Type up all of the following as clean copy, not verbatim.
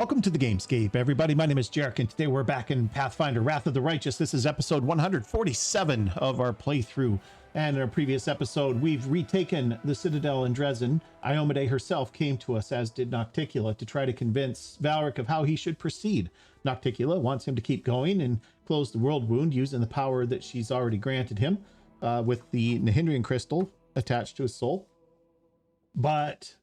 Welcome to the Gamescape, everybody. My name is Jarek, and today we're back in Pathfinder, Wrath of the Righteous. This is episode 147 of our playthrough. And in our previous episode, we've retaken the Citadel in Dresden. Iomade herself came to us, as did Nocticula, to try to convince Valric of how he should proceed. Nocticula wants him to keep going and close the world wound using the power that she's already granted him with the Nahindrian crystal attached to his soul. But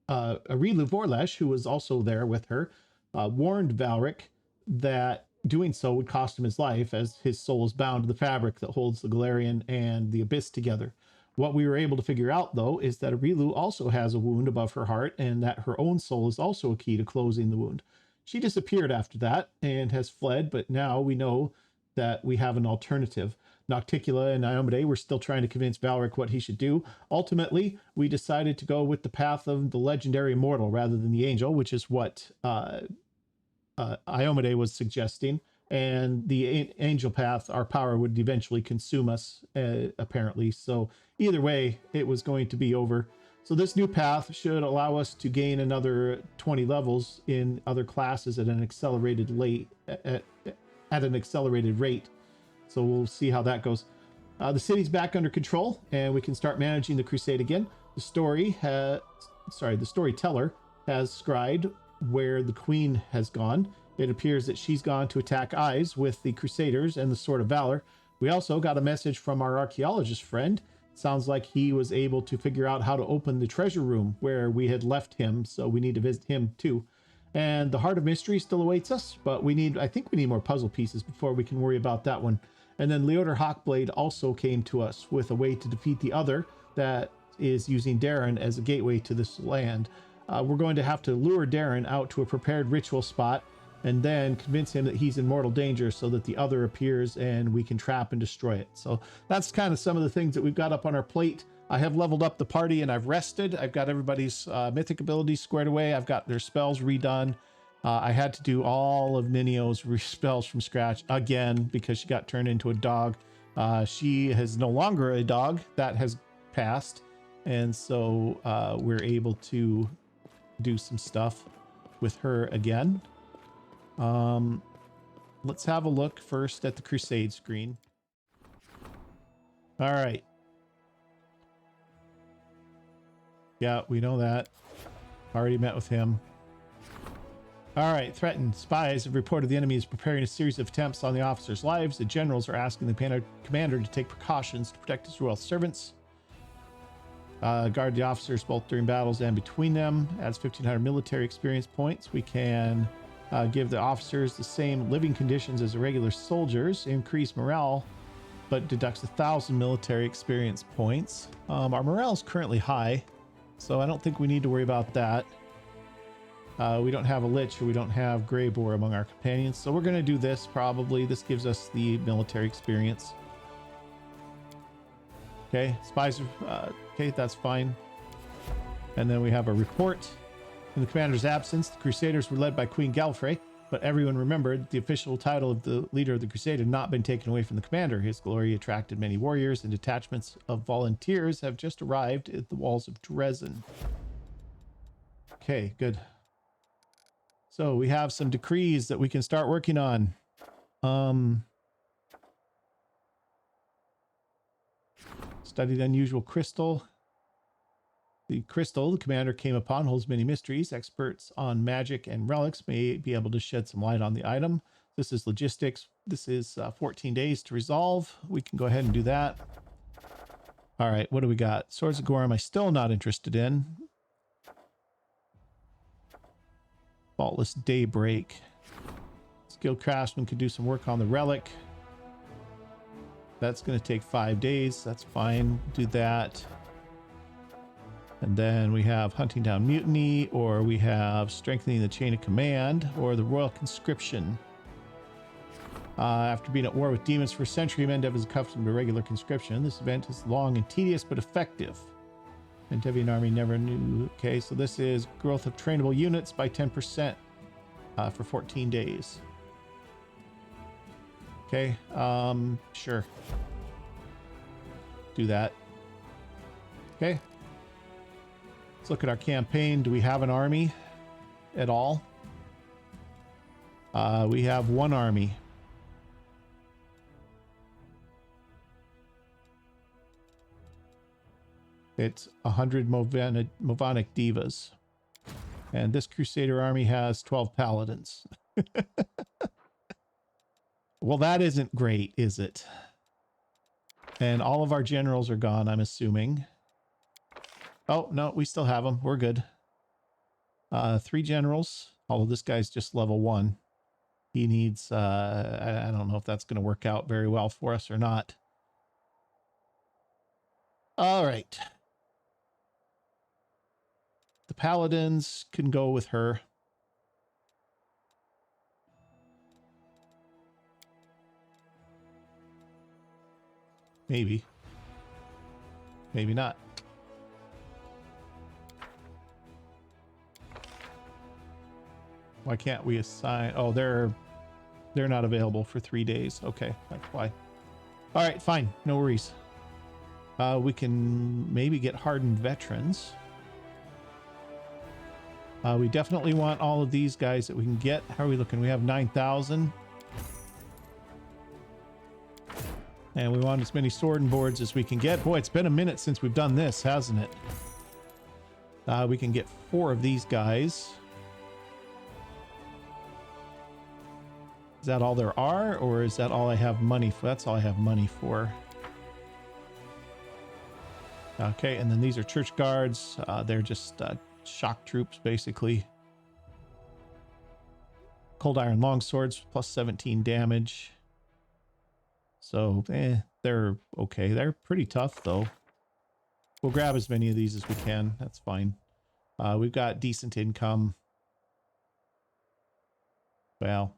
Arilu Vorlesh, who was also there with her, warned Valric that doing so would cost him his life, as his soul is bound to the fabric that holds the Galarian and the Abyss together. What we were able to figure out, though, is that Arilu also has a wound above her heart, and that her own soul is also a key to closing the wound. She disappeared after that and has fled, but now we know that we have an alternative. Nocticula and Iomade were still trying to convince Valric what he should do. Ultimately, we decided to go with the path of the legendary mortal rather than the angel, which is what Iomade was suggesting. And the angel path, our power would eventually consume us, apparently. So either way, it was going to be over. So this new path should allow us to gain another 20 levels in other classes at an accelerated rate. So we'll see how that goes. The city's back under control, and we can start managing the crusade again. The storyteller has scried where the queen has gone. It appears that she's gone to attack Eyes with the Crusaders and the Sword of Valor. We also got a message from our archaeologist friend. It sounds like he was able to figure out how to open the treasure room where we had left him, so we need to visit him too. And the Heart of Mystery still awaits us, but I think we need more puzzle pieces before we can worry about that one. And then Leoder Hawkblade also came to us with a way to defeat the other that is using Darren as a gateway to this land. We're going to have to lure Darren out to a prepared ritual spot and then convince him that he's in mortal danger so that the other appears and we can trap and destroy it. So that's kind of some of the things that we've got up on our plate. I have leveled up the party and I've rested. I've got everybody's mythic abilities squared away. I've got their spells redone. I had to do all of Ninio's spells from scratch again because she got turned into a dog. She is no longer a dog. That has passed. And so we're able to do some stuff with her again. Let's have a look first at the Crusade screen. All right. Yeah, we know that. Already met with him. All right, threatened. Spies have reported the enemy is preparing a series of attempts on the officers' lives. The generals are asking the commander to take precautions to protect his royal servants. Guard the officers both during battles and between them. Adds 1,500 military experience points. We can give the officers the same living conditions as the regular soldiers. Increase morale, but deducts 1,000 military experience points. Our morale is currently high, so I don't think we need to worry about that. We don't have a Lich, or we don't have Greybore among our companions, so we're going to do this probably. This gives us the military experience. Okay, spies are, okay, that's fine. And then we have a report. In the commander's absence, the Crusaders were led by Queen Galfrey, but everyone remembered the official title of the leader of the crusade had not been taken away from the commander. His glory attracted many warriors, and detachments of volunteers have just arrived at the walls of Dresden. Okay, good. So we have some decrees that we can start working on. Studied unusual crystal. The crystal the commander came upon holds many mysteries. Experts on magic and relics may be able to shed some light on the item. This is logistics. This is 14 days to resolve. We can go ahead and do that. All right, what do we got? Swords of Gorm, I'm still not interested in. Faultless Daybreak. Skilled craftsman could do some work on the relic. That's going to take 5 days. That's fine. Do that. And then we have hunting down mutiny, or we have strengthening the chain of command, or the royal conscription. After being at war with demons for a century, Mendev is accustomed to regular conscription. This event is long and tedious, but effective. And Deviant Army never knew. Okay, so this is growth of trainable units by 10% for 14 days. Okay, sure. Do that. Okay. Let's look at our campaign. Do we have an army at all? We have one army. It's 100 Movonic Divas. And this Crusader army has 12 Paladins. Well, that isn't great, is it? And all of our generals are gone, I'm assuming. Oh, no, we still have them. We're good. 3 generals. Although this guy's just level 1. He needs, I don't know if that's going to work out very well for us or not. All right. The Paladins can go with her. Maybe. Maybe not. Why can't we assign? Oh, they're not available for 3 days. Okay, that's why. All right, fine. No worries. We can maybe get hardened veterans. We definitely want all of these guys that we can get. How are we looking? We have 9,000. And we want as many sword and boards as we can get. Boy, it's been a minute since we've done this, hasn't it? We can get 4 of these guys. Is that all there are, or is that all I have money for? That's all I have money for. Okay, and then these are church guards. They're just shock troops, basically. Cold iron longswords, plus 17 damage. So, they're okay. They're pretty tough, though. We'll grab as many of these as we can. That's fine. We've got decent income. Well,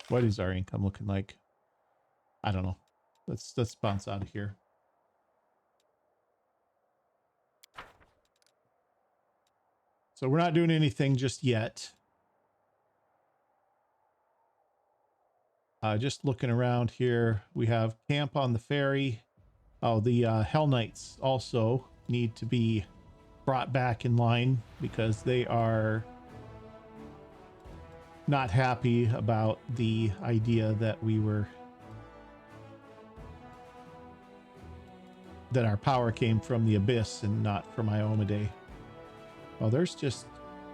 what is our income looking like? I don't know. Let's bounce out of here. So we're not doing anything just yet. Just looking around here, we have camp on the ferry. Oh, the Hell Knights also need to be brought back in line because they are not happy about the idea that that our power came from the Abyss and not from Iomedae. Oh, there's just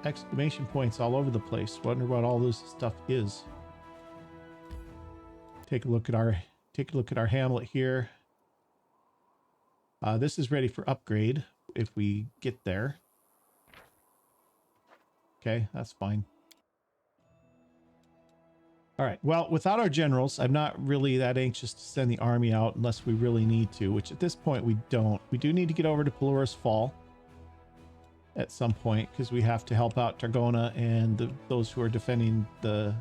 exclamation points all over the place. Wonder what all this stuff is. Take a look at our hamlet here. This is ready for upgrade if we get there. Okay, that's fine. All right, well, without our generals, I'm not really that anxious to send the army out unless we really need to, which at this point we don't. We do need to get over to Pelorus Fall at some point because we have to help out Targona and those who are defending the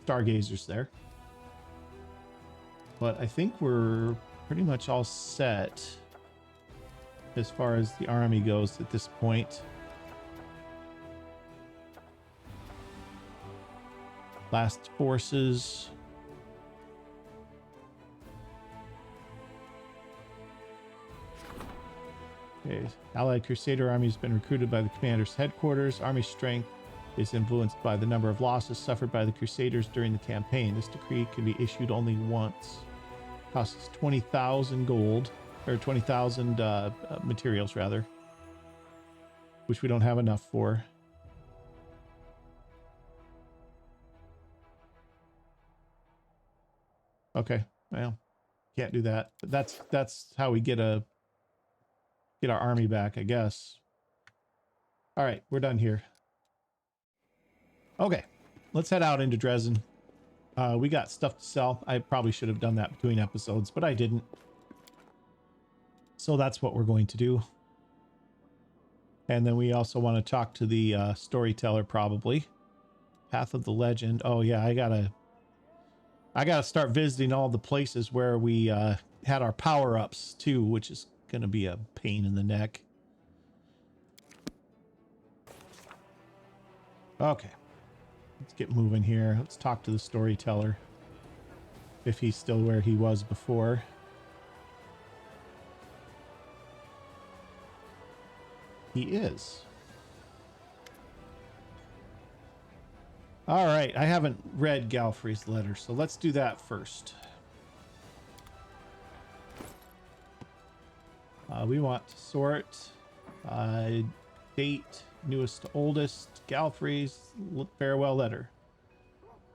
Stargazers there. But I think we're pretty much all set as far as the army goes at this point. Last forces. Okay. Allied Crusader army has been recruited by the commander's headquarters. Army strength is influenced by the number of losses suffered by the Crusaders during the campaign. This decree can be issued only once. Costs 20,000 gold, or 20,000 materials rather, which we don't have enough for. Okay, well, can't do that. But that's how we get our army back, I guess. All right, we're done here. Okay, let's head out into Dresden. We got stuff to sell. I probably should have done that between episodes, but I didn't. So that's what we're going to do. And then we also want to talk to the storyteller, probably. Path of the Legend. Oh yeah, I gotta start visiting all the places where we had our power-ups too, which is gonna be a pain in the neck. Okay, let's get moving here. Let's talk to the storyteller, if he's still where he was before. He is. All right, I haven't read Galfrey's letter, so let's do that first. We want to sort date, newest to oldest, Galfrey's farewell letter.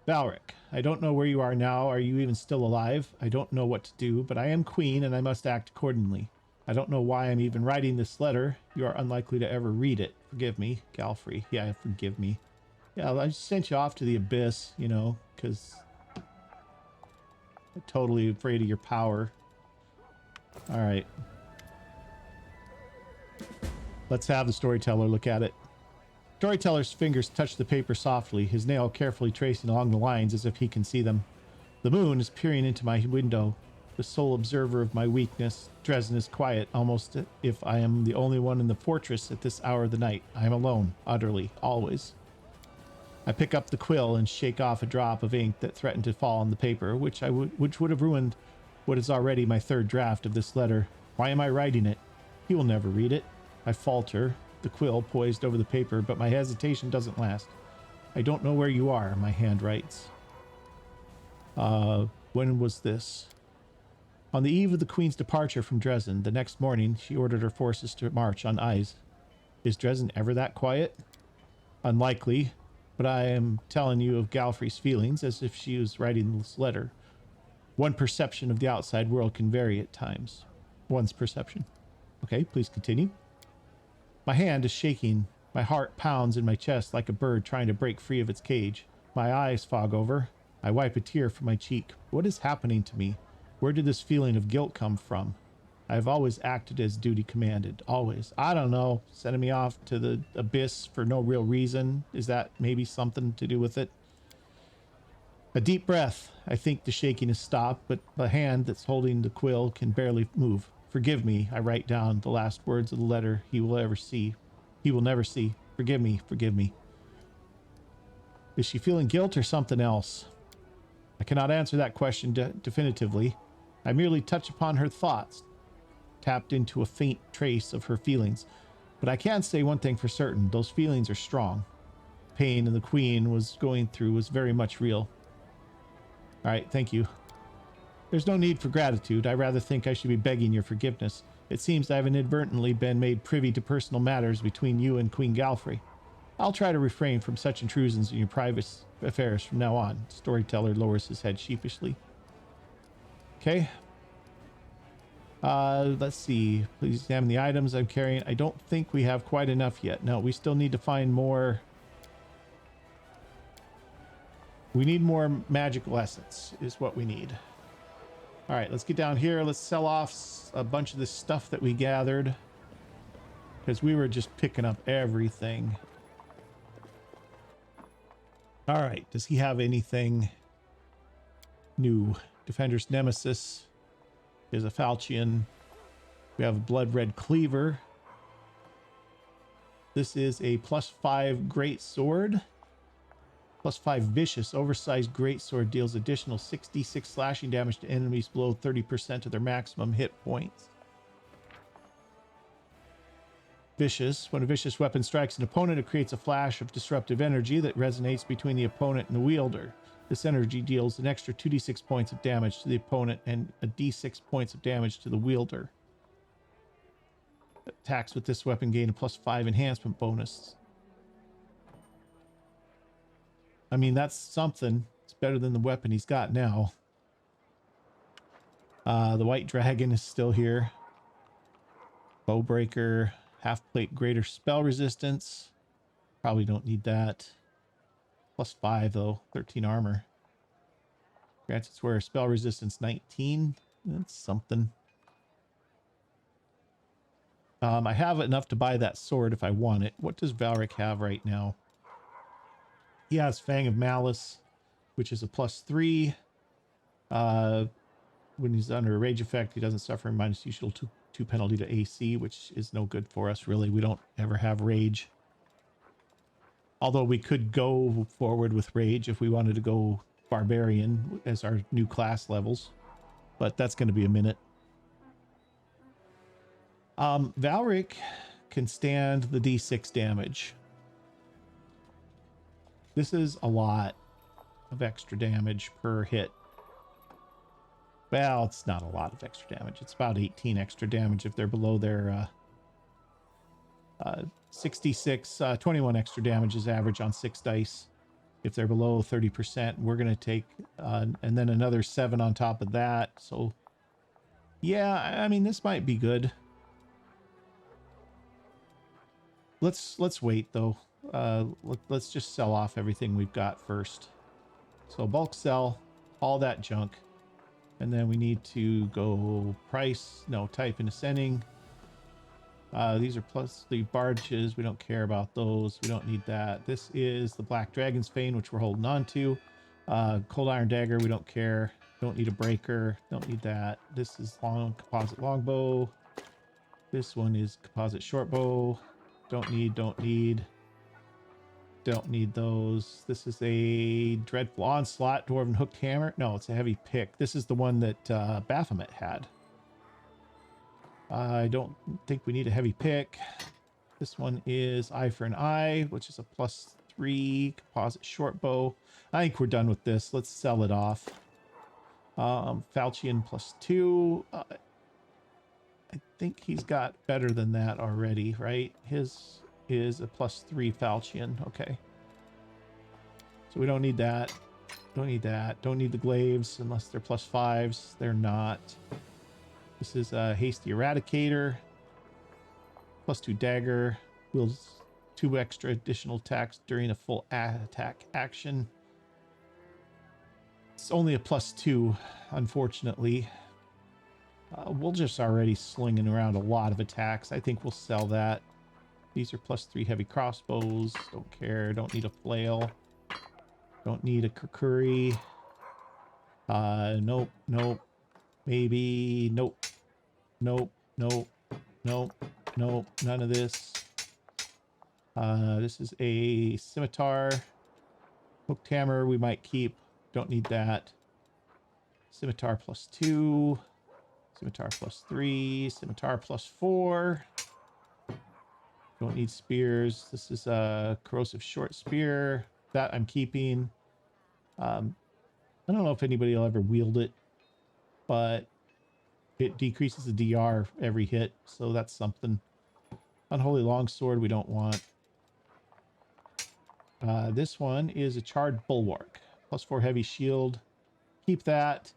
Valric, I don't know where you are now. Are you even still alive? I don't know what to do, but I am queen and I must act accordingly. I don't know why I'm even writing this letter. You are unlikely to ever read it. Forgive me, Galfrey. Yeah, forgive me. Yeah, I just sent you off to the abyss, you know, because I'm totally afraid of your power. All right. Let's have the storyteller look at it. Storyteller's fingers touch the paper softly, his nail carefully tracing along the lines as if he can see them. The moon is peering into my window, the sole observer of my weakness. Dresden is quiet, almost as if I am the only one in the fortress at this hour of the night. I am alone, utterly, always. I pick up the quill and shake off a drop of ink that threatened to fall on the paper, which would have ruined what is already my third draft of this letter. Why am I writing it? He will never read it. I falter, the quill poised over the paper, but my hesitation doesn't last. I don't know where you are, my hand writes. When was this? On the eve of the Queen's departure from Dresden, the next morning, she ordered her forces to march on Ise. Is Dresden ever that quiet? Unlikely, but I am telling you of Galfrey's feelings as if she was writing this letter. One perception of the outside world can vary at times. One's perception. Okay, please continue. My hand is shaking. My heart pounds in my chest like a bird trying to break free of its cage. My eyes fog over. I wipe a tear from my cheek. What is happening to me? Where did this feeling of guilt come from? I have always acted as duty commanded. Always. I don't know. Sending me off to the abyss for no real reason. Is that maybe something to do with it? A deep breath. I think the shaking has stopped, but the hand that's holding the quill can barely move. Forgive me, I write down the last words of the letter he will ever see. He will never see. Forgive me, forgive me. Is she feeling guilt or something else? I cannot answer that question definitively. I merely touch upon her thoughts, tapped into a faint trace of her feelings. But I can say one thing for certain. Those feelings are strong. Pain and the Queen was going through was very much real. All right, thank you. There's no need for gratitude. I rather think I should be begging your forgiveness. It seems I have inadvertently been made privy to personal matters between you and Queen Galfrey. I'll try to refrain from such intrusions in your private affairs from now on. Storyteller lowers his head sheepishly. Okay. Let's see. Please examine the items I'm carrying. I don't think we have quite enough yet. No, we still need to find more. We need more magical essence is what we need. All right, let's get down here. Let's sell off a bunch of this stuff that we gathered, because we were just picking up everything. All right, does he have anything new? Defender's Nemesis is a Falchion. We have a Blood Red Cleaver. This is a +5 Great Sword. +5 Vicious. Oversized Great Sword deals additional 66 slashing damage to enemies below 30% of their maximum hit points. Vicious. When a vicious weapon strikes an opponent, it creates a flash of disruptive energy that resonates between the opponent and the wielder. This energy deals an extra 2d6 points of damage to the opponent and a d6 points of damage to the wielder. Attacks with this weapon gain a +5 enhancement bonus. I mean, that's something. It's better than the weapon he's got now. The White Dragon is still here. Bowbreaker, half plate greater spell resistance. Probably don't need that. +5 though, 13 armor. Grants its wearer spell resistance 19. That's something. I have enough to buy that sword if I want it. What does Valric have right now? He has Fang of Malice, which is a +3. When he's under a rage effect, he doesn't suffer a minus usual 2 penalty to AC, which is no good for us, really. We don't ever have rage. Although we could go forward with rage if we wanted to go barbarian as our new class levels. But that's going to be a minute. Valric can stand the d6 damage. This is a lot of extra damage per hit. Well, it's not a lot of extra damage. It's about 18 extra damage if they're below their 66, 21 extra damage is average on 6 dice. If they're below 30%, we're going to take, and then another 7 on top of that. So, yeah, I mean, this might be good. Let's wait, though. Let's just sell off everything we've got first. So bulk sell all that junk. And then we need to go price, no, type in ascending. These are plus the barges. We don't care about those. We don't need that. This is the Black Dragon's Fane, which we're holding on to. Cold Iron Dagger, we don't care. Don't need a breaker. Don't need that. This is composite longbow. This one is composite shortbow. Don't need. Don't need those. This is a Dreadful Onslaught, Dwarven Hooked Hammer. No, it's a heavy pick. This is the one that Baphomet had. I don't think we need a heavy pick. This one is Eye for an Eye, which is a +3 composite shortbow. I think we're done with this. Let's sell it off. Falchion +2. I think he's got better than that already, right? His is a +3 Falchion. Okay. So we don't need that. Don't need that. Don't need the glaives unless they're +5s. They're not. This is a Hasty Eradicator. +2 dagger. Wields 2 extra additional attacks during a full attack action. It's only a +2, unfortunately. We'll just already slinging around a lot of attacks. I think we'll sell that. These are +3 heavy crossbows. Don't care. Don't need a flail. Don't need a Kukuri. Nope. Nope. Maybe. Nope. Nope. Nope. Nope. Nope. None of this. This is a scimitar. Hooked hammer we might keep. Don't need that. Scimitar +2. Scimitar +3. Scimitar +4. Don't need spears. This is a corrosive short spear. That I'm keeping. I don't know if anybody will ever wield it, but it decreases the DR every hit, so that's something. Unholy longsword we don't want. This one is a charred bulwark. +4 heavy shield. Keep that.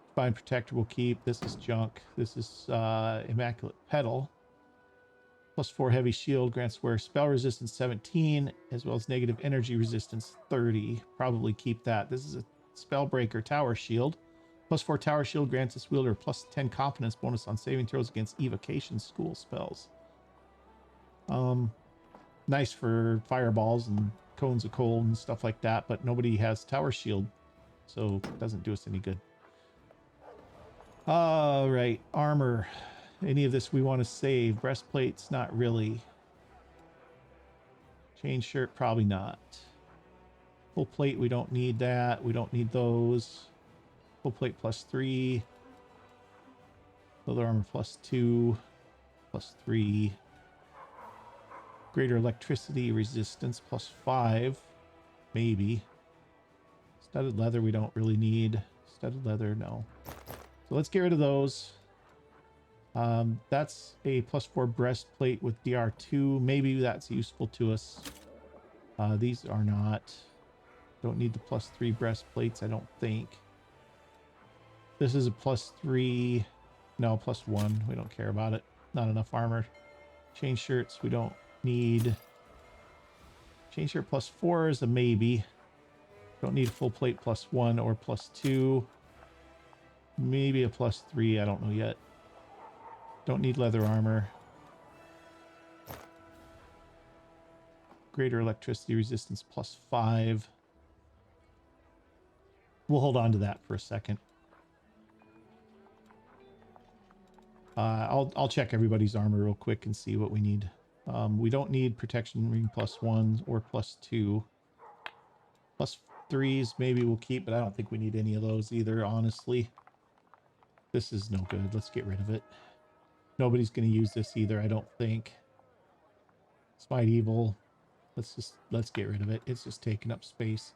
Divine protector we'll keep. This is junk. This is immaculate petal. +4 heavy shield grants wearer spell resistance 17, as well as negative energy resistance 30. Probably keep that. This is a spellbreaker tower shield. +4 tower shield grants its wielder +10 confidence bonus on saving throws against evocation school spells. Nice for fireballs and cones of cold and stuff like that, but nobody has tower shield, so it doesn't do us any good. All right, armor. Any of this we want to save? Breastplates, not really. Chain shirt, probably not. Full plate, we don't need that. We don't need those. Full plate +3. Leather armor +2. +3. Greater electricity resistance +5. Maybe. Studded leather we don't really need. Studded leather, no. So let's get rid of those. That's a +4 breastplate with DR2. Maybe that's useful to us. These are not. Don't need the +3 breastplates, I don't think. This is a +3. No, +1. We don't care about it. Not enough armor. Chain shirts we don't need. Chain shirt +4 is a maybe. Don't need a full plate +1 or +2. Maybe a +3. I don't know yet. Don't need leather armor. Greater electricity resistance +5. We'll hold on to that for a second. I'll check everybody's armor real quick and see what we need. We don't need protection ring +1 or +2. +3s maybe we'll keep, but I don't think we need any of those either, honestly. This is no good. Let's get rid of it. Nobody's going to use this either, I don't think. Smite Evil. Let's get rid of it. It's just taking up space.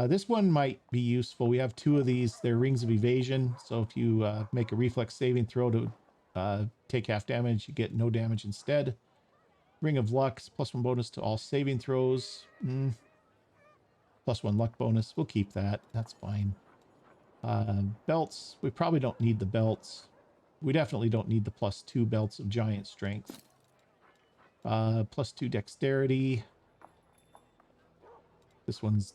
This one might be useful. We have two of these. They're rings of evasion. So if you make a reflex saving throw to take half damage, you get no damage instead. Ring of luck, +1 bonus to all saving throws. +1 luck bonus. We'll keep that. That's fine. Belts. We probably don't need the belts. We definitely don't need the +2 belts of giant strength. +2 dexterity. This one's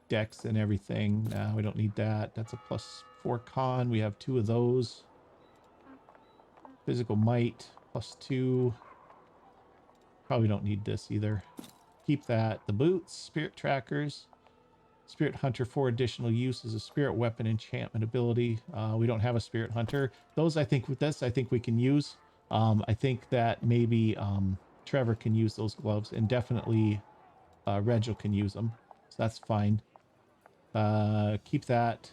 dex and everything. No, we don't need that. That's a +4 con. We have 2 of those. Physical might, +2. Probably don't need this either. Keep that. The boots, spirit trackers. Spirit Hunter for additional use as a spirit weapon enchantment ability. We don't have a Spirit Hunter. Those, I think, with this, I think we can use. I think that maybe Trevor can use those gloves, and definitely Regil can use them. So that's fine. Keep that.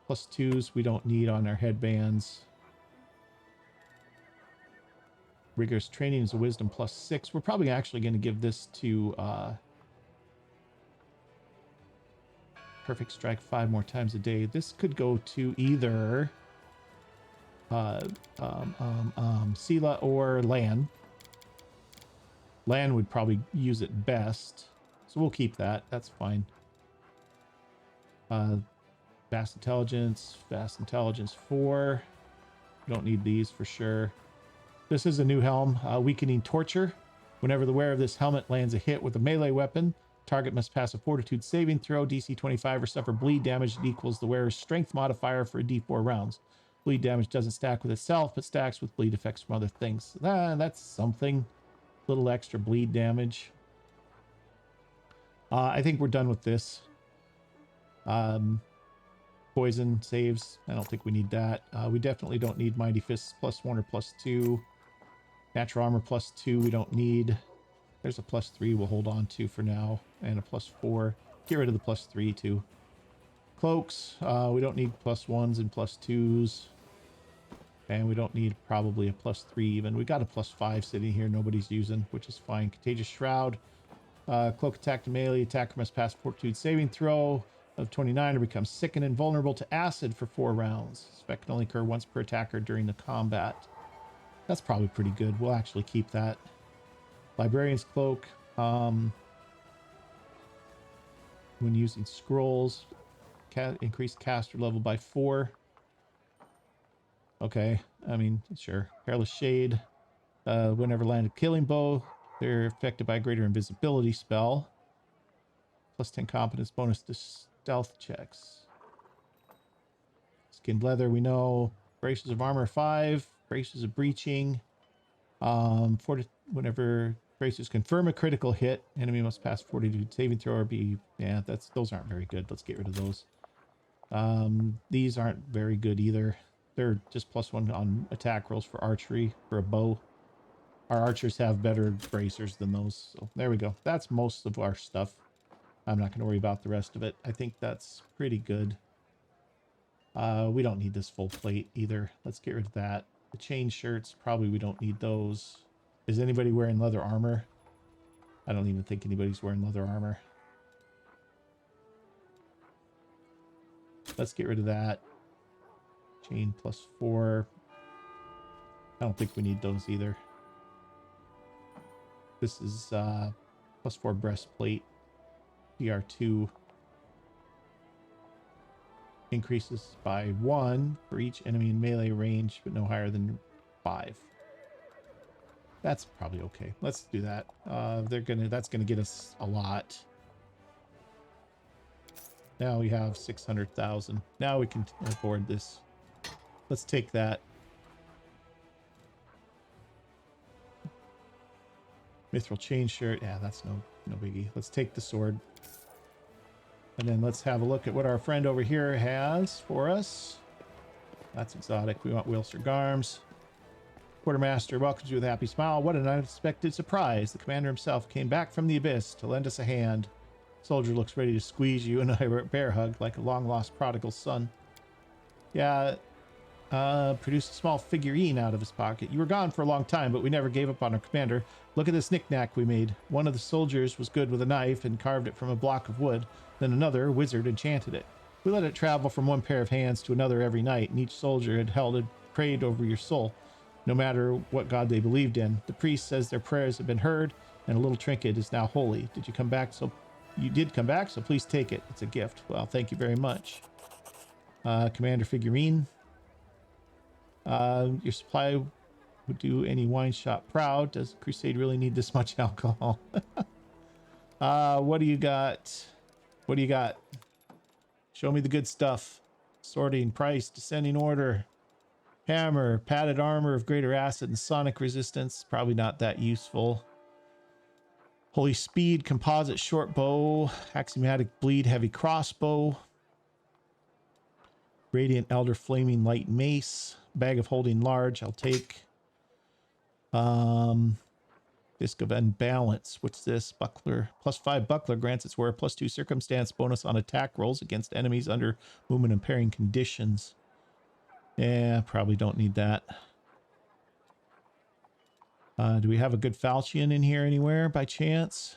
+2s we don't need on our headbands. Rigorous training is a wisdom +6. We're probably actually going to give this to Perfect Strike 5 more times a day. This could go to either Sela or Lan. Lan would probably use it best, so we'll keep that. That's fine. Vast Intelligence 4. We don't need these for sure. This is a new helm. Weakening Torture. Whenever the wearer of this helmet lands a hit with a melee weapon, target must pass a Fortitude saving throw, DC 25, or suffer bleed damage that equals the wearer's strength modifier for a D4 rounds. Bleed damage doesn't stack with itself, but stacks with bleed effects from other things. That's something. Little extra bleed damage. I think we're done with this. Poison saves. I don't think we need that. We definitely don't need Mighty Fists +1 or +2. Natural Armor +2 we don't need. There's a +3 we'll hold on to for now. And a +4. Get rid of the +3 too. Cloaks. We don't need +1s and +2s. And we don't need probably a +3 even. We got a +5 sitting here nobody's using, which is fine. Contagious Shroud. Cloak attack to melee. Attacker must pass Fortitude saving throw of 29 or become sickened and vulnerable to acid for 4 rounds. Spec can only occur once per attacker during the combat. That's probably pretty good. We'll actually keep that. Librarian's Cloak. When using scrolls, increase caster level by 4. Okay, I mean, sure. Careless Shade. Whenever landed killing bow, they're affected by a greater invisibility spell. +10 competence bonus to stealth checks. Skinned leather, we know. Braces of armor 5. Braces of breaching. Whenever braces confirm a critical hit, enemy must pass 42 saving throw or be... Yeah, those aren't very good. Let's get rid of those. These aren't very good either. They're just +1 on attack rolls for archery for a bow. Our archers have better bracers than those. So there we go. That's most of our stuff. I'm not going to worry about the rest of it. I think that's pretty good. We don't need this full plate either. Let's get rid of that. The chain shirts, probably we don't need those. Is anybody wearing leather armor? I don't even think anybody's wearing leather armor. Let's get rid of that. Chain +4. I don't think we need those either. This is +4 breastplate. PR2 increases by 1 for each enemy in melee range, but no higher than 5. That's probably okay. Let's do that. That's gonna get us a lot. Now we have 600,000. Now we can afford this. Let's take that. Mithril chain shirt. Yeah, that's no biggie. Let's take the sword. And then let's have a look at what our friend over here has for us. That's exotic. We want Wilster Garms. Quartermaster welcomes you with a happy smile. What an unexpected surprise. The commander himself came back from the abyss to lend us a hand. Soldier looks ready to squeeze you in a bear hug like a long-lost prodigal son. Yeah, Produced a small figurine out of his pocket. You were gone for a long time, but we never gave up on our commander. Look at this knick-knack we made. One of the soldiers was good with a knife and carved it from a block of wood. Then another wizard enchanted it. We let it travel from one pair of hands to another every night, and each soldier had held it, prayed over your soul, no matter what god they believed in. The priest says their prayers have been heard, and a little trinket is now holy. Did you come back? So you did come back, so please take it. It's a gift. Well, thank you very much. Commander figurine. Your supply would do any wine shop proud. Does Crusade really need this much alcohol? What do you got? What do you got? Show me the good stuff. Sorting, price, descending order. Hammer, padded armor of greater acid and sonic resistance. Probably not that useful. Holy speed, composite short bow. Axiomatic bleed, heavy crossbow. Radiant elder flaming light mace. Bag of holding large, I'll take. Disc of Unbalance. What's this? Buckler. +5 buckler grants its wearer +2 circumstance bonus on attack rolls against enemies under movement impairing conditions. Yeah, probably don't need that. Do we have a good falchion in here anywhere by chance?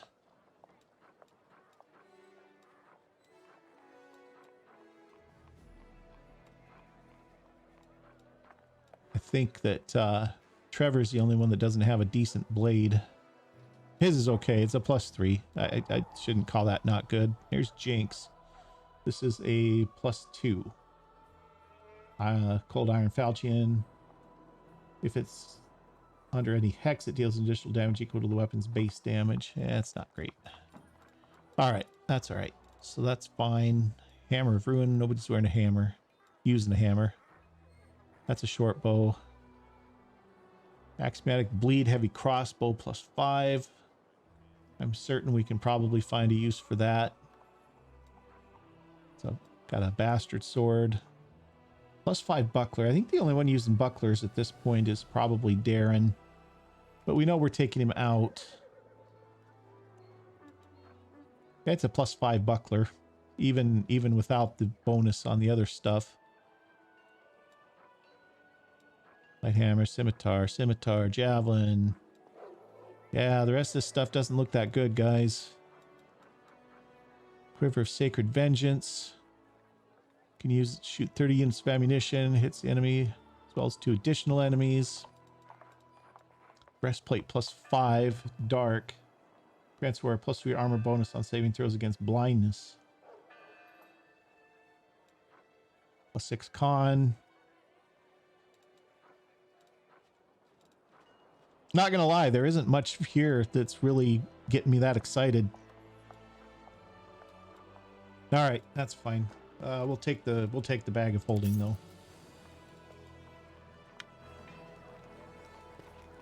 I think that Trevor's the only one that doesn't have a decent blade. His is okay. It's a +3. I shouldn't call that not good. Here's Jinx. This is a +2. Cold Iron Falchion. If it's under any hex, it deals additional damage equal to the weapon's base damage. Yeah, it's not great. All right. That's all right. So that's fine. Hammer of Ruin. Nobody's wearing a hammer. Using a hammer. That's a short bow. Axiomatic Bleed Heavy Crossbow +5. I'm certain we can probably find a use for that. So got a bastard sword. +5 buckler. I think the only one using bucklers at this point is probably Darren. But we know we're taking him out. It's a +5 buckler. Even without the bonus on the other stuff. Light hammer, scimitar, javelin. Yeah, the rest of this stuff doesn't look that good, guys. Quiver of Sacred Vengeance. Can use it to shoot 30 units of ammunition. Hits the enemy as well as 2 additional enemies. Breastplate +5. Dark. Grants wearer +3 armor bonus on saving throws against blindness. +6 con. Not gonna lie, there isn't much here that's really getting me that excited. All right, that's fine. We'll take the bag of holding though.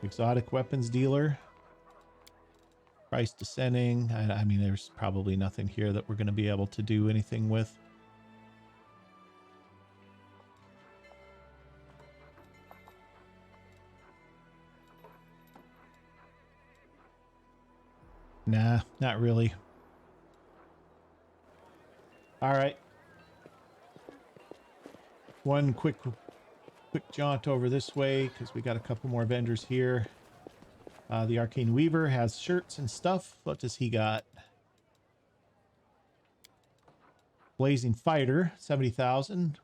Exotic weapons dealer. Price descending. I mean, there's probably nothing here that we're going to be able to do anything with. Nah, not really. All right. One quick jaunt over this way because we got a couple more vendors here. The Arcane Weaver has shirts and stuff. What does he got? Blazing Fighter, 70,000.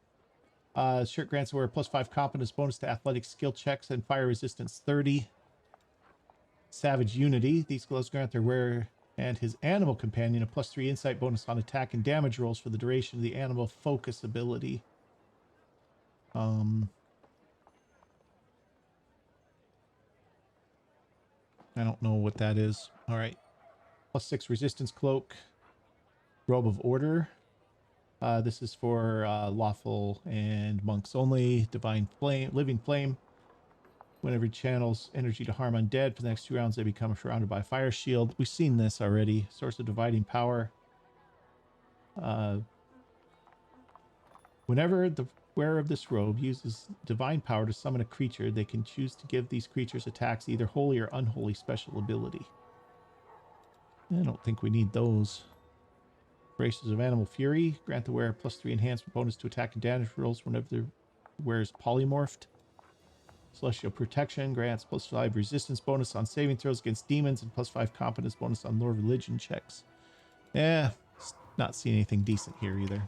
Shirt grants wearer +5 competence bonus to athletic skill checks and fire resistance 30. Savage Unity. These gloves grant their wearer and his animal companion a +3 insight bonus on attack and damage rolls for the duration of the animal focus ability. I don't know what that is. All right. +6 resistance cloak. Robe of Order. This is for lawful and monks only. Divine Flame, Living Flame. Whenever it channels energy to harm undead, for the next 2 rounds they become surrounded by a fire shield. We've seen this already. Source of dividing power. Whenever the wearer of this robe uses divine power to summon a creature, they can choose to give these creatures attacks either holy or unholy special ability. I don't think we need those. Braces of Animal Fury. Grant the wearer +3 enhancement bonus to attack and damage rolls whenever wears polymorphed. Celestial Protection grants +5 resistance bonus on saving throws against demons and +5 competence bonus on Lord Religion checks. Yeah, not seeing anything decent here either.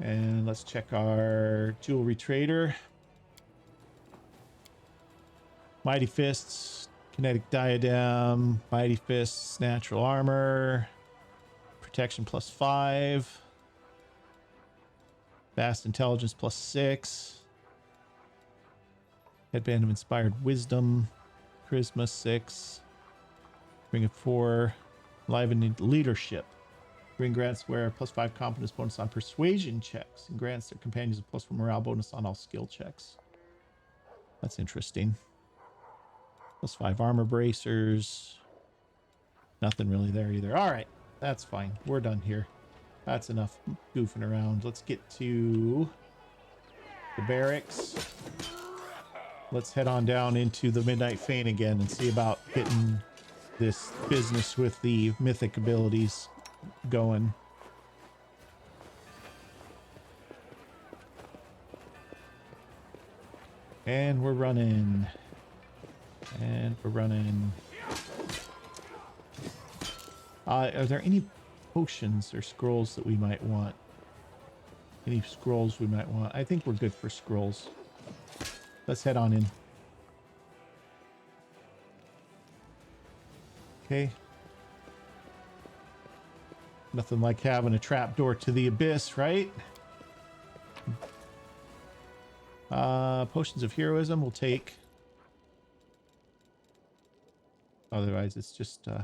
And let's check our jewelry trader. Mighty Fists, Kinetic Diadem, Mighty Fists, Natural Armor, Protection +5, Vast Intelligence +6, Headband of Inspired Wisdom, Charisma 6, Ring of 4, Enlivened Leadership. Ring grants wear +5 competence bonus on persuasion checks and grants their companions a +4 morale bonus on all skill checks. That's interesting. +5 armor bracers. Nothing really there either. All right, that's fine. We're done here. That's enough goofing around. Let's get to the barracks. Let's head on down into the Midnight Fane again and see about getting this business with the mythic abilities going. And we're running. And we're running. Are there any potions or scrolls that we might want? Any scrolls we might want? I think we're good for scrolls. Let's head on in. Okay. Nothing like having a trapdoor to the abyss, right? Potions of heroism we'll take. Otherwise, it's just... All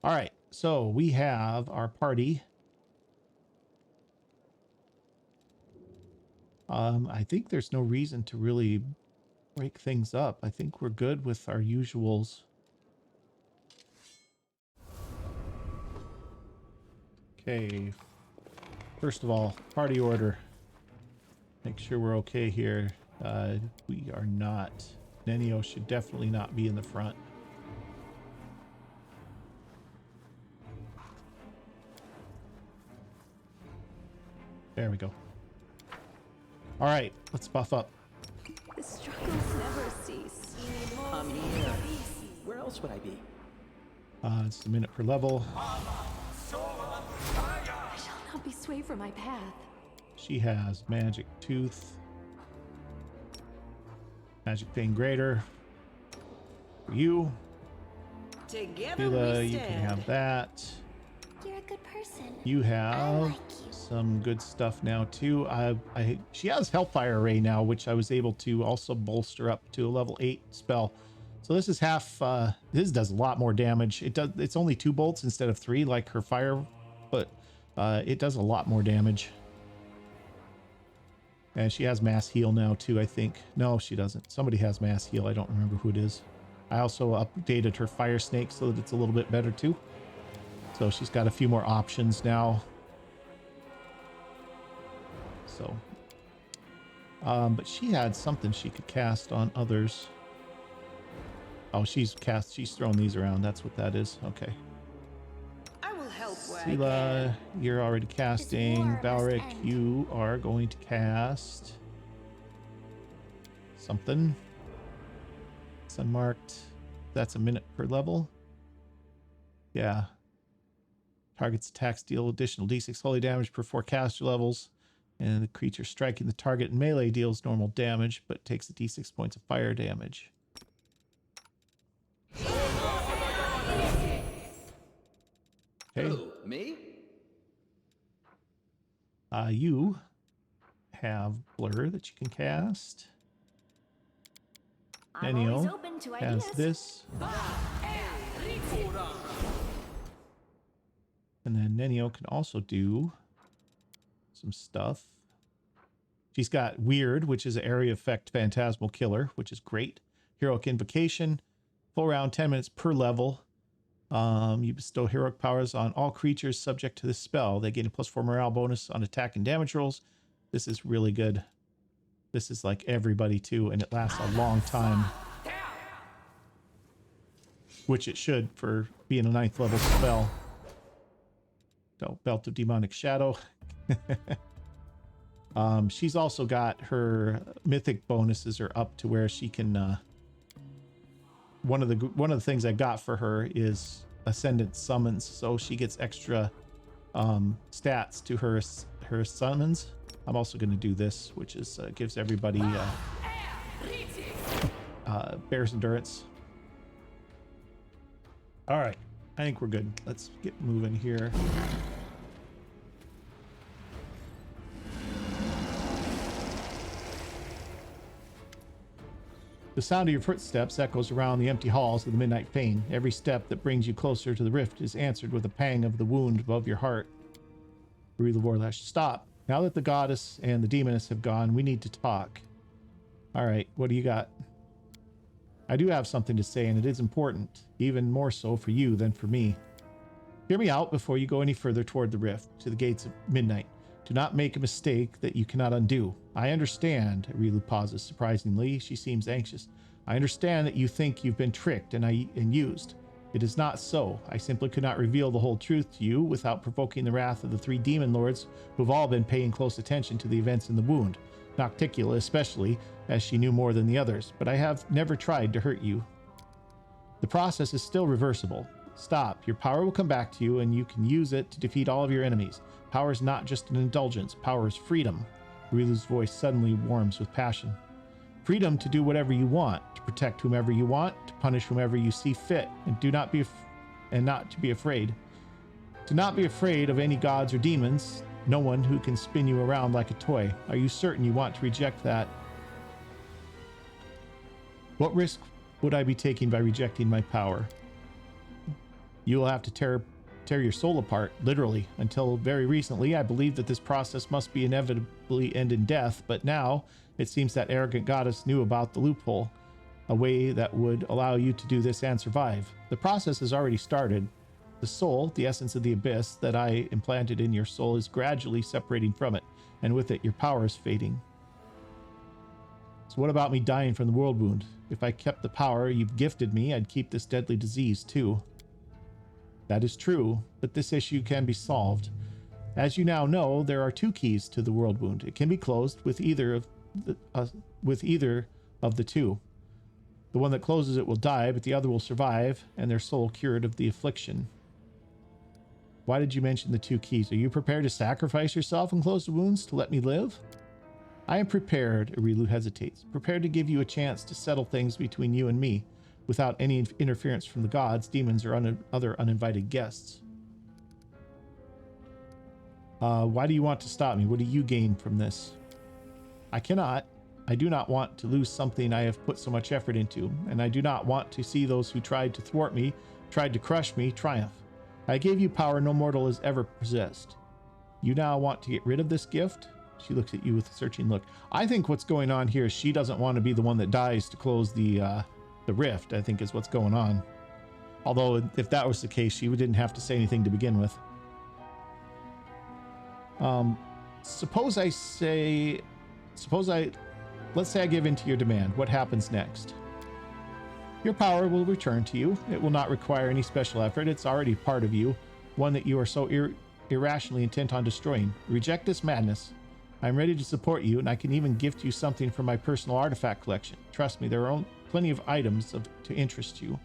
right, so we have our party. I think there's no reason to really break things up. I think we're good with our usuals. Okay. First of all, party order. Make sure we're okay here. We are not. Nenio should definitely not be in the front. There we go. All right, let's buff up. The struggles never cease. I'm here. Where else would I be? It's a minute per level. I shall not be swayed from my path. She has Magic Tooth. Magic Pain Greater. For you. Together Sheila, we you can have that. You're a good person. You I have like you. some good stuff now too. She has Hellfire Ray now, which I was able to also bolster up to a level 8 spell. So this is half. This does a lot more damage. It's only 2 bolts instead of 3, like her fire, but it does a lot more damage. And she has mass heal now too, I think. No, she doesn't. Somebody has mass heal. I don't remember who it is. I also updated her fire snake so that it's a little bit better too. So she's got a few more options now. So, but she had something she could cast on others. Oh, she's thrown these around. That's what that is. Okay. I will help where I Sela, you're already casting. war must Valric, end. you are going to cast something. It's unmarked. That's a minute per level. Yeah. Target's attacks deal additional d6 holy damage per 4 caster levels. And the creature striking the target in melee deals normal damage, but takes a d6 points of fire damage. Okay. Who, me? You have Blur that you can cast. I'm always Nenio open to has ideas. this. And then Nenio can also do some stuff. She's got Weird, which is an area effect phantasmal killer, which is great. Heroic Invocation, full round, 10 minutes per level. You bestow heroic powers on all creatures subject to this spell. They gain a +4 morale bonus on attack and damage rolls. This is really good. This is like everybody too, and it lasts a long time. Which it should for being a 9th level spell. So, Belt of Demonic Shadow. She's also got her mythic bonuses are up to where she can. One of the things I got for her is Ascendant Summons, so she gets extra stats to her summons. I'm also going to do this, which is gives everybody Bear's Endurance. All right, I think we're good. Let's get moving here. The sound of your footsteps echoes around the empty halls of the Midnight Fane. Every step that brings you closer to the rift is answered with a pang of the wound above your heart. Breathe the Warlash. Stop. Now that the goddess and the demoness have gone, we need to talk. All right, what do you got? I do have something to say, and it is important, even more so for you than for me. Hear me out before you go any further toward the rift, to the gates of midnight. Do not make a mistake that you cannot undo. I understand. Arilu pauses. Surprisingly, she seems anxious. I understand that you think you've been tricked and used. It is not so. I simply could not reveal the whole truth to you without provoking the wrath of the 3 demon lords who've all been paying close attention to the events in the wound. Nocticula especially, as she knew more than the others, but I have never tried to hurt you. The process is still reversible. Stop. Your power will come back to you, and you can use it to defeat all of your enemies. Power is not just an indulgence. Power is freedom. Rilu's voice suddenly warms with passion. Freedom to do whatever you want, to protect whomever you want, to punish whomever you see fit, and not to be afraid. To not be afraid of any gods or demons, no one who can spin you around like a toy. Are you certain you want to reject that? What risk would I be taking by rejecting my power? You will have to tear your soul apart, literally. Until very recently, I believed that this process must be inevitably end in death, but now it seems that arrogant goddess knew about the loophole, a way that would allow you to do this and survive. The process has already started. The soul, the essence of the abyss that I implanted in your soul, is gradually separating from it, and with it, your power is fading. So what about me dying from the world wound? If I kept the power you've gifted me, I'd keep this deadly disease too. That is true, but this issue can be solved. As you now know, there are 2 keys to the world wound. It can be closed with either of the 2. The one that closes it will die, but the other will survive, and their soul cured of the affliction. Why did you mention the 2 keys? Are you prepared to sacrifice yourself and close the wounds to let me live? I am prepared, Arilu hesitates, prepared to give you a chance to settle things between you and me, without any interference from the gods, demons, or other uninvited guests. Why do you want to stop me? What do you gain from this? I cannot. I do not want to lose something I have put so much effort into, and I do not want to see those who tried to thwart me, tried to crush me, triumph. I gave you power no mortal has ever possessed. You now want to get rid of this gift? She looks at you with a searching look. I think what's going on here is she doesn't want to be the one that dies to close the rift, I think is what's going on. Although if that was the case, she didn't have to say anything to begin with. Let's say I give in to your demand. What happens next? Your power will return to you. It will not require any special effort. It's already part of you, one that you are so irrationally intent on destroying. Reject this madness. I'm ready to support you, and I can even gift you something from my personal artifact collection. Trust me, there are plenty of items to interest you.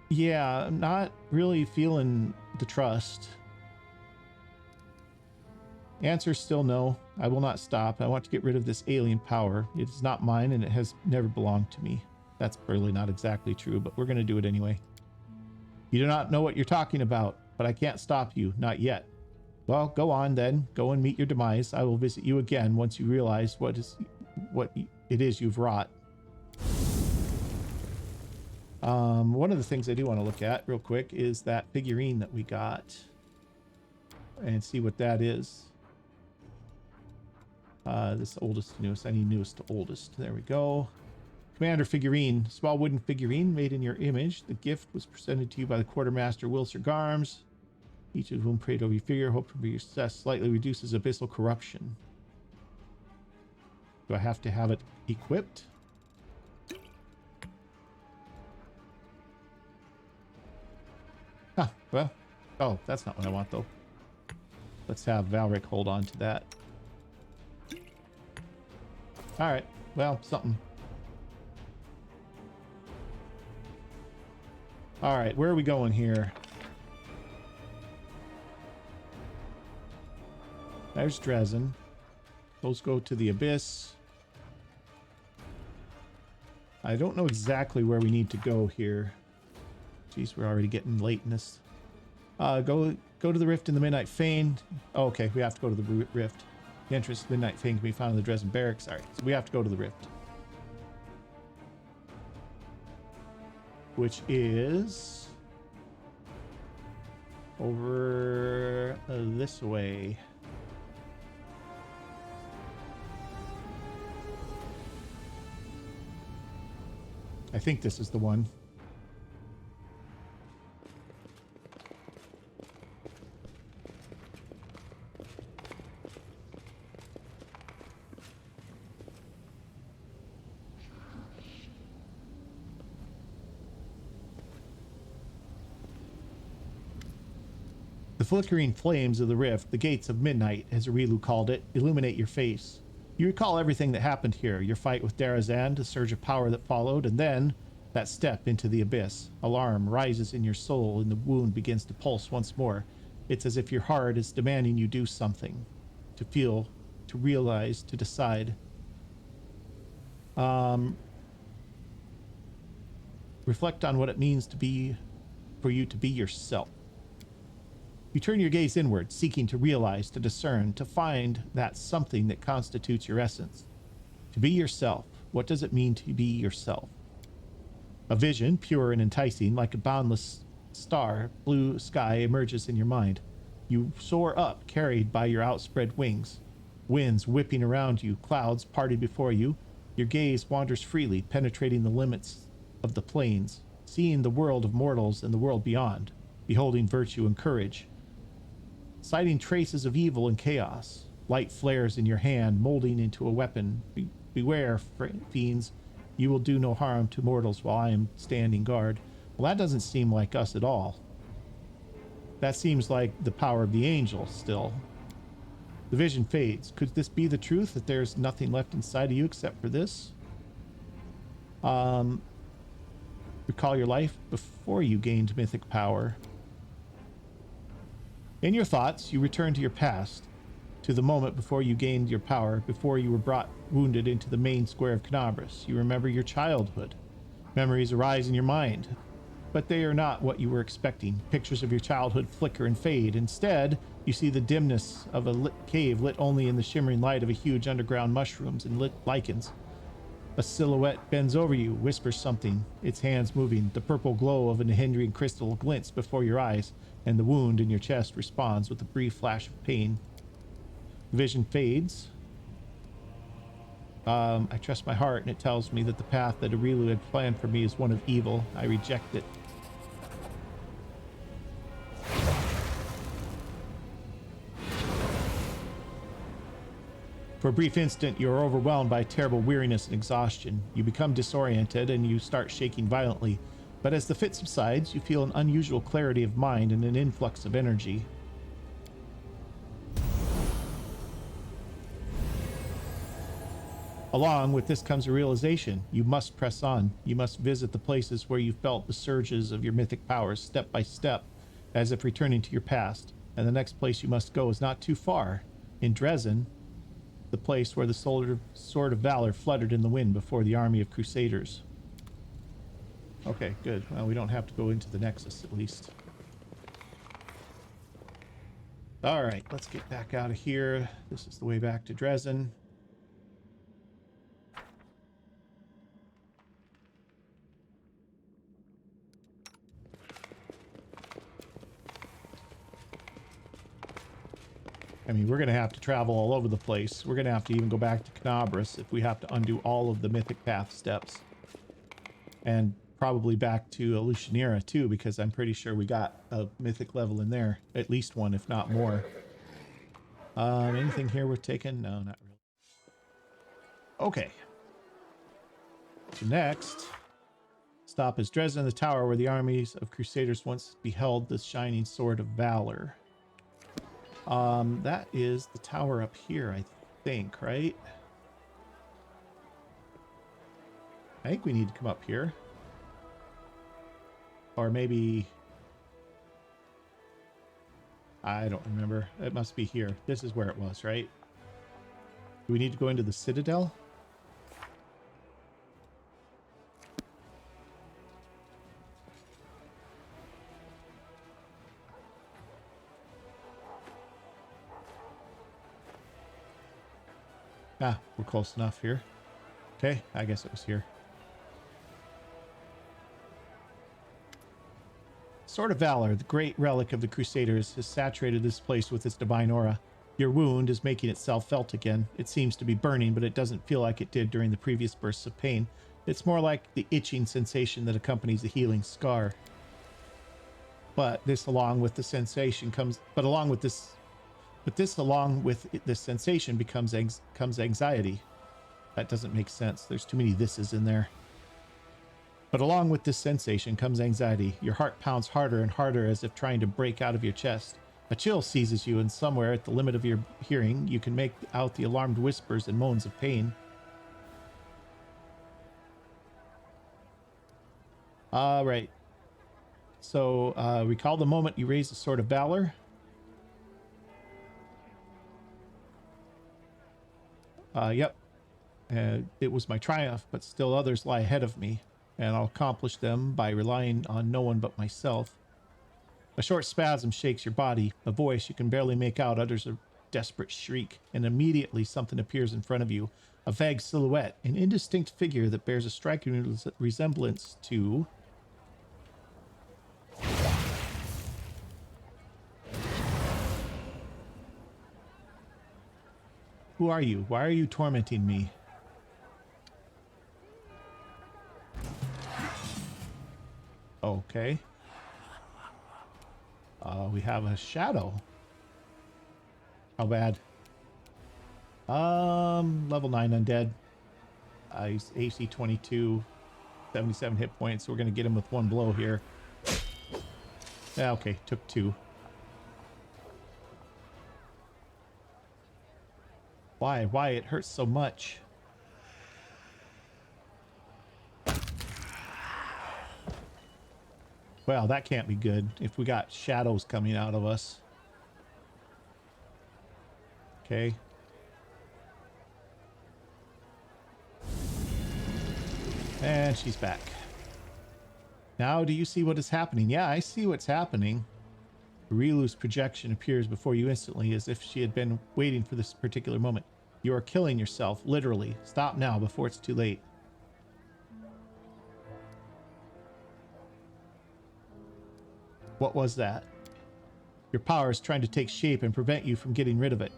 Yeah, I'm not really feeling the trust. Answer still no. I will not stop. I want to get rid of this alien power. It is not mine, and it has never belonged to me. That's really not exactly true, but we're going to do it anyway. You do not know what you're talking about, but I can't stop you. Not yet. Well, go on then. Go and meet your demise. I will visit you again once you realize what it is you've wrought. One of the things I do want to look at real quick is that figurine that we got and see what that is. This oldest to newest. I need newest to oldest. There we go. Commander figurine. Small wooden figurine made in your image. The gift was presented to you by the quartermaster Wilser Garms. Each of whom prayed over your figure, hoped for your success, slightly reduces abyssal corruption. Do I have to have it equipped? Well. Oh, that's not what I want, though. Let's have Valric hold on to that. All right. Well, something. All right. Where are we going here? There's Dresden. Those go to the Abyss. I don't know exactly where we need to go here. Jeez, we're already getting late in this. Go to the Rift in the Midnight Fane. Oh, okay, we have to go to the Rift. The entrance to the Midnight Fane can be found in the Dresden Barracks. All right, so we have to go to the Rift. Which is over this way. I think this is the one. The flickering flames of the rift, the gates of midnight, as Arilu called it, illuminate your face. You recall everything that happened here, your fight with Darazan, the surge of power that followed, and then that step into the abyss. Alarm rises in your soul and the wound begins to pulse once more. It's as if your heart is demanding you do something. To feel, to realize, to decide. Reflect on what it means to be, for you to be yourself. You turn your gaze inward, seeking to realize, to discern, to find that something that constitutes your essence. To be yourself. What does it mean to be yourself? A vision, pure and enticing, like a boundless star, blue sky emerges in your mind. You soar up, carried by your outspread wings. Winds whipping around you, clouds parted before you. Your gaze wanders freely, penetrating the limits of the plains, seeing the world of mortals and the world beyond, beholding virtue and courage. Sighting traces of evil and chaos. Light flares in your hand, molding into a weapon. Beware, fiends. You will do no harm to mortals while I am standing guard. Well, that doesn't seem like us at all. That seems like the power of the angel still. The vision fades. Could this be the truth, that there's nothing left inside of you except for this? Recall your life before you gained mythic power. In your thoughts, you return to your past, to the moment before you gained your power, before you were brought wounded into the main square of Canabras. You remember your childhood. Memories arise in your mind, but they are not what you were expecting. Pictures of your childhood flicker and fade. Instead, you see the dimness of a cave lit only in the shimmering light of a huge underground mushrooms and lit lichens. A silhouette bends over you, whispers something, its hands moving. The purple glow of an hindering crystal glints before your eyes, and the wound in your chest responds with a brief flash of pain. The vision fades. I trust my heart, and it tells me that the path that Arilu had planned for me is one of evil. I reject it. For a brief instant, you are overwhelmed by terrible weariness and exhaustion. You become disoriented and you start shaking violently. But as the fit subsides, you feel an unusual clarity of mind and an influx of energy. Along with this comes a realization. You must press on. You must visit the places where you felt the surges of your mythic powers step by step, as if returning to your past. And the next place you must go is not too far. In Dresden, the place where the sword of valor fluttered in the wind before the army of crusaders. Okay, good. Well, we don't have to go into the Nexus, at least. All right, let's get back out of here. This is the way back to Dresden. I mean, we're going to have to travel all over the place. We're going to have to even go back to Canabras if we have to undo all of the Mythic Path steps. And probably back to Lucianera too, because I'm pretty sure we got a Mythic level in there. At least one, if not more. Anything here we're taking? No, not really. Okay. So next stop is Dresden, the tower where the armies of Crusaders once beheld the shining sword of valor. That is the tower up here, I think, right? I think we need to come up here. Or maybe... I don't remember. It must be here. This is where it was, right? Do we need to go into the Citadel? Ah, we're close enough here. Okay, I guess it was here. Sword of Valor, the great relic of the Crusaders, has saturated this place with its divine aura. Your wound is making itself felt again. It seems to be burning, but it doesn't feel like it did during the previous bursts of pain. It's more like the itching sensation that accompanies a healing scar. But this along with the sensation comes along with this sensation comes anxiety. That doesn't make sense. There's too many thises in there. But along with this sensation comes anxiety. Your heart pounds harder and harder as if trying to break out of your chest. A chill seizes you, and somewhere at the limit of your hearing, you can make out the alarmed whispers and moans of pain. All right. So, recall the moment you raised the Sword of Valor. Yep. It was my triumph, but still others lie ahead of me, and I'll accomplish them by relying on no one but myself. A short spasm shakes your body. A voice you can barely make out utters a desperate shriek, and immediately something appears in front of you. A vague silhouette, an indistinct figure that bears a striking resemblance to... Who are you? Why are you tormenting me? Okay. We have a shadow. How bad? Level 9 undead. He's AC 22, 77 hit points. So we're gonna get him with one blow here. Yeah, okay, took 2. Why? Why it hurts so much? Well, that can't be good if we got shadows coming out of us. Okay. And she's back. Now, do you see what is happening? Yeah, I see what's happening. Rilu's projection appears before you instantly, as if she had been waiting for this particular moment. You are killing yourself, literally. Stop now before it's too late. What was that? Your power is trying to take shape and prevent you from getting rid of it.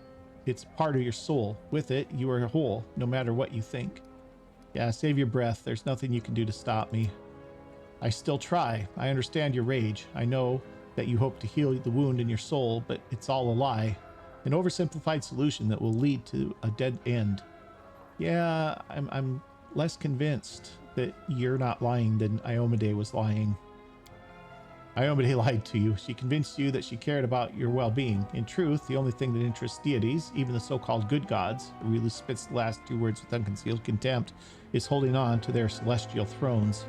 It's part of your soul. With it, you are whole, no matter what you think. Yeah, save your breath. There's nothing you can do to stop me. I still try. I understand your rage. I know that you hope to heal the wound in your soul, but it's all a lie. An oversimplified solution that will lead to a dead end. Yeah, I'm less convinced that you're not lying than Iomade was lying. Iomade lied to you. She convinced you that she cared about your well-being. In truth, the only thing that interests deities, even the so-called good gods, Rilu spits the last 2 words with unconcealed contempt, is holding on to their celestial thrones.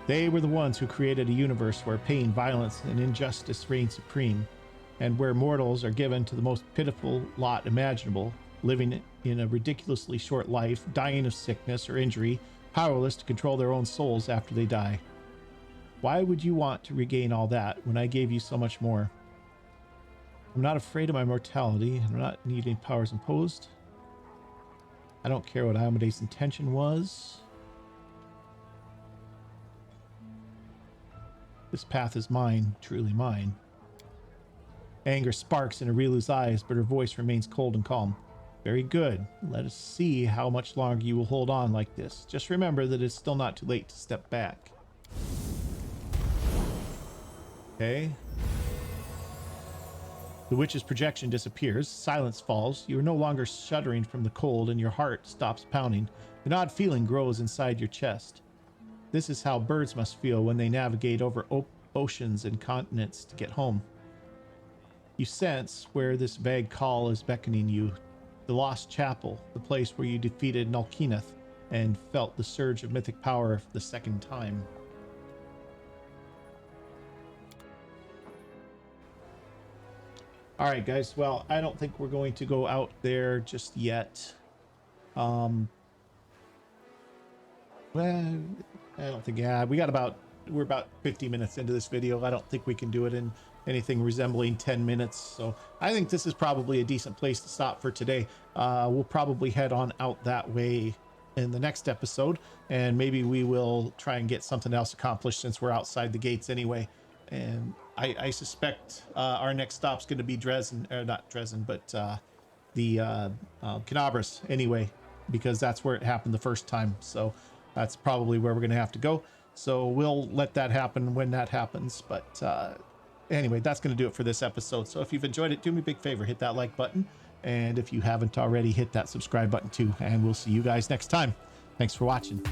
They were the ones who created a universe where pain, violence, and injustice reign supreme, and where mortals are given to the most pitiful lot imaginable, living in a ridiculously short life, dying of sickness or injury, powerless to control their own souls after they die. Why would you want to regain all that when I gave you so much more? I'm not afraid of my mortality, and I'm not needing powers imposed. I don't care what Iomade's intention was. This path is mine, truly mine. Anger sparks in Arilu's eyes, but her voice remains cold and calm. Very good. Let us see how much longer you will hold on like this. Just remember that it's still not too late to step back. Okay. The witch's projection disappears. Silence falls. You are no longer shuddering from the cold, and your heart stops pounding. An odd feeling grows inside your chest. This is how birds must feel when they navigate over oceans and continents to get home. You sense where this vague call is beckoning you. The Lost Chapel, the place where you defeated Nulkineth and felt the surge of mythic power the second time. All right, guys. Well, I don't think we're going to go out there just yet. Well, I don't think, yeah, we're about 50 minutes into this video. I don't think we can do it in anything resembling 10 minutes. So I think this is probably a decent place to stop for today. We'll probably head on out that way in the next episode, and maybe we will try and get something else accomplished since we're outside the gates anyway. And I suspect our next stop's going to be Dresden, or not Dresden, but the Canabras anyway, because that's where it happened the first time. So that's probably where we're going to have to go. So we'll let that happen when that happens. But anyway, that's going to do it for this episode. So if you've enjoyed it, do me a big favor, hit that like button. And if you haven't already, hit that subscribe button too. And we'll see you guys next time. Thanks for watching.